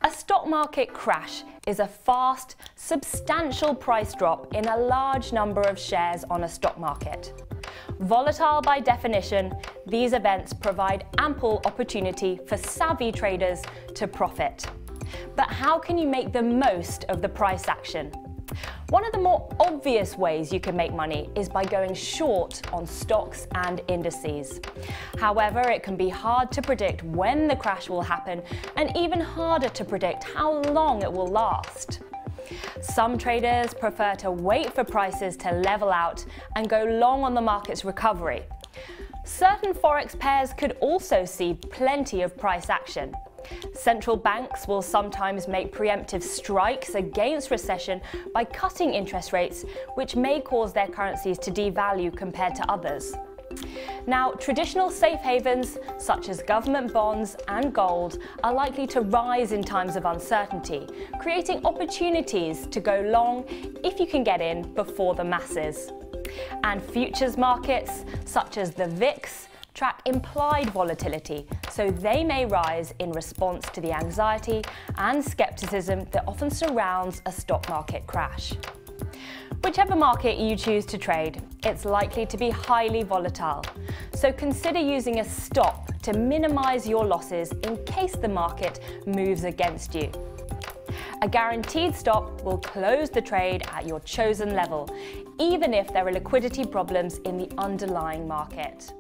A stock market crash is a fast, substantial price drop in a large number of shares on a stock market. Volatile by definition, these events provide ample opportunity for savvy traders to profit. But how can you make the most of the price action? One of the more obvious ways you can make money is by going short on stocks and indices. However, it can be hard to predict when the crash will happen and even harder to predict how long it will last. Some traders prefer to wait for prices to level out and go long on the market's recovery. Certain forex pairs could also see plenty of price action. Central banks will sometimes make preemptive strikes against recession by cutting interest rates, which may cause their currencies to devalue compared to others. Now, traditional safe havens, such as government bonds and gold, are likely to rise in times of uncertainty, creating opportunities to go long if you can get in before the masses. And futures markets, such as the VIX, track implied volatility, so they may rise in response to the anxiety and skepticism that often surrounds a stock market crash. Whichever market you choose to trade, it's likely to be highly volatile, so consider using a stop to minimize your losses in case the market moves against you. A guaranteed stop will close the trade at your chosen level, even if there are liquidity problems in the underlying market.